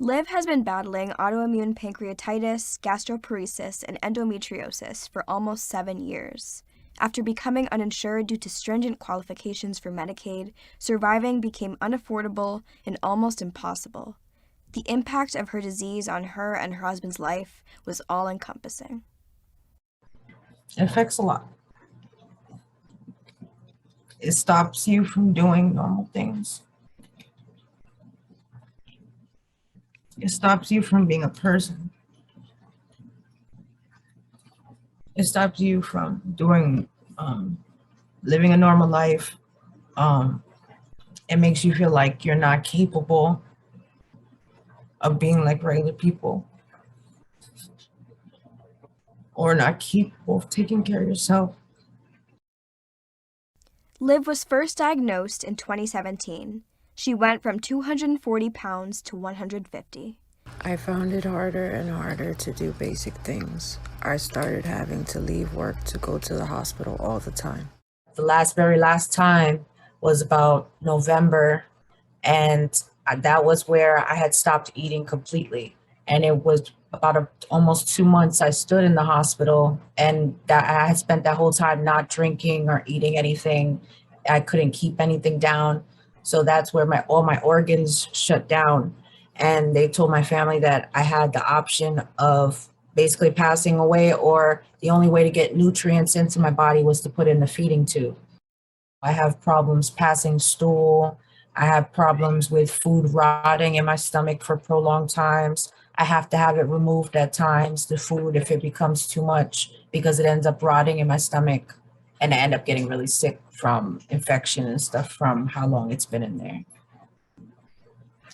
Liv has been battling autoimmune pancreatitis, gastroparesis, and endometriosis for almost 7 years. After becoming uninsured due to stringent qualifications for Medicaid, surviving became unaffordable and almost impossible. The impact of her disease on her and her husband's life was all-encompassing. It affects a lot. It stops you from doing normal things. It stops you from being a person. It stops you from living a normal life. It makes you feel like you're not capable of being like regular people, or not capable of taking care of yourself. Liv was first diagnosed in 2017. She went from 240 pounds to 150. I found it harder and harder to do basic things. I started having to leave work to go to the hospital all the time. The very last time was about November, and that was where I had stopped eating completely. And it was about almost 2 months I stood in the hospital, and that I had spent that whole time not drinking or eating anything. I couldn't keep anything down. So that's where all my organs shut down. And they told my family that I had the option of basically passing away, or the only way to get nutrients into my body was to put in the feeding tube. I have problems passing stool. I have problems with food rotting in my stomach for prolonged times. I have to have it removed at times, the food, if it becomes too much, because it ends up rotting in my stomach. And I end up getting really sick from infection and stuff from how long it's been in there.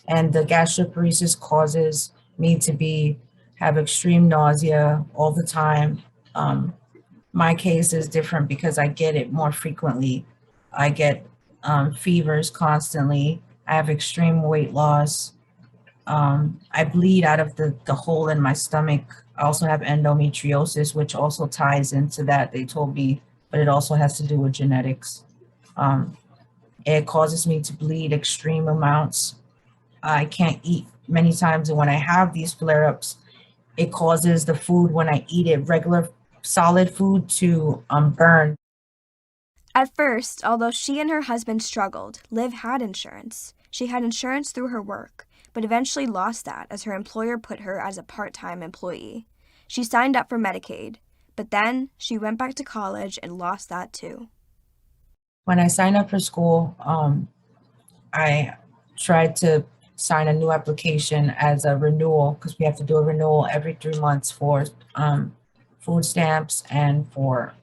And the gastroparesis causes me to have extreme nausea all the time. My case is different because I get it more frequently. I get fevers constantly. I have extreme weight loss. I bleed out of the hole in my stomach. I also have endometriosis, which also ties into that, they told me, but it also has to do with genetics. It causes me to bleed extreme amounts. I can't eat many times, and when I have these flare-ups, it causes the food, when I eat it, regular solid food, to burn. At first, although she and her husband struggled, Liv had insurance. She had insurance through her work, but eventually lost that as her employer put her as a part-time employee. She signed up for Medicaid, but then she went back to college and lost that too. When I signed up for school, I tried to sign a new application as a renewal, because we have to do a renewal every 3 months for food stamps and for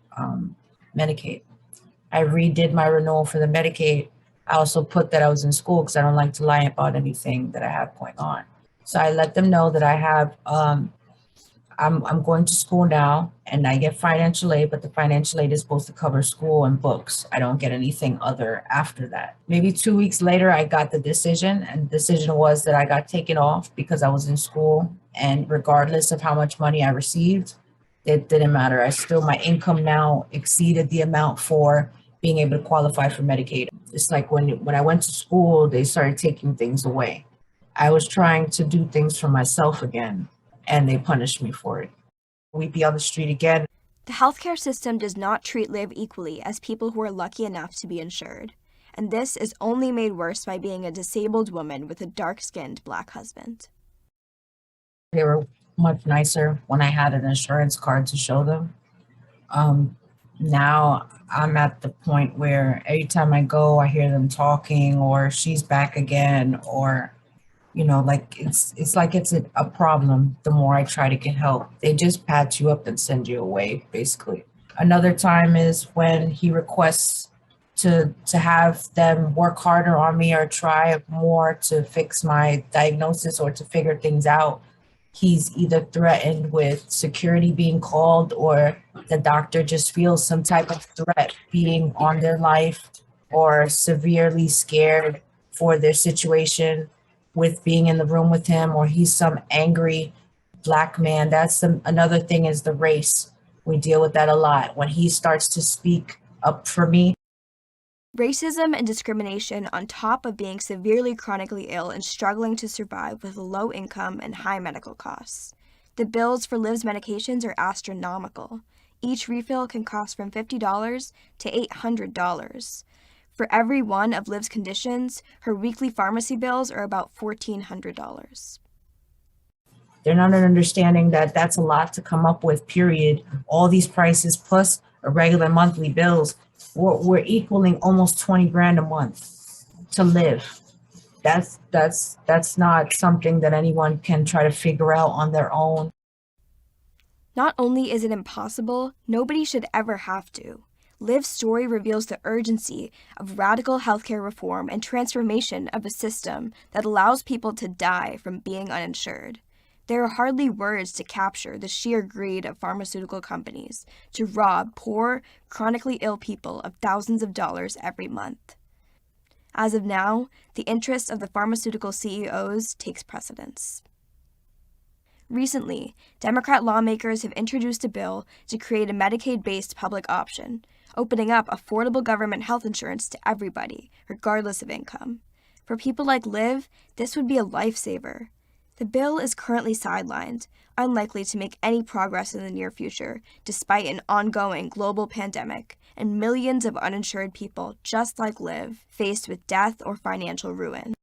Medicaid. I redid my renewal for the Medicaid. I also put that I was in school because I don't like to lie about anything that I have going on. So I let them know that I have, I'm going to school now, and I get financial aid, but the financial aid is supposed to cover school and books. I don't get anything other after that. Maybe 2 weeks later, I got the decision, and the decision was that I got taken off because I was in school, and regardless of how much money I received, it didn't matter. My income now exceeded the amount for being able to qualify for Medicaid. It's like when I went to school, they started taking things away. I was trying to do things for myself again, and they punished me for it. We'd be on the street again. The healthcare system does not treat Liv equally as people who are lucky enough to be insured, and this is only made worse by being a disabled woman with a dark-skinned Black husband. They were much nicer when I had an insurance card to show them. Now I'm at the point where every time I go, I hear them talking, or she's back again, or like it's like it's a problem. The more I try to get help, they just patch you up and send you away, basically. Another time is when he requests to have them work harder on me or try more to fix my diagnosis or to figure things out. He's either threatened with security being called, or the doctor just feels some type of threat being on their life, or severely scared for their situation with being in the room with him, or he's some angry Black man. That's another thing, is the race. We deal with that a lot. When he starts to speak up for me, Racism and discrimination on top of being severely chronically ill and struggling to survive with low income and high medical costs. The bills for Liv's medications are astronomical. Each refill can cost from $50 to $800. For every one of Liv's conditions, her weekly pharmacy bills are about $1,400. They're not understanding that that's a lot to come up with, period. All these prices plus a regular monthly bills, we're equaling almost 20 grand a month to live. That's not something that anyone can try to figure out on their own. Not only is it impossible, nobody should ever have to. Liv's story reveals the urgency of radical healthcare reform and transformation of a system that allows people to die from being uninsured. There are hardly words to capture the sheer greed of pharmaceutical companies to rob poor, chronically ill people of thousands of dollars every month. As of now, the interest of the pharmaceutical CEOs takes precedence. Recently, Democrat lawmakers have introduced a bill to create a Medicaid-based public option, opening up affordable government health insurance to everybody, regardless of income. For people like Liv, this would be a lifesaver. The bill is currently sidelined, unlikely to make any progress in the near future, despite an ongoing global pandemic and millions of uninsured people just like Liv faced with death or financial ruin.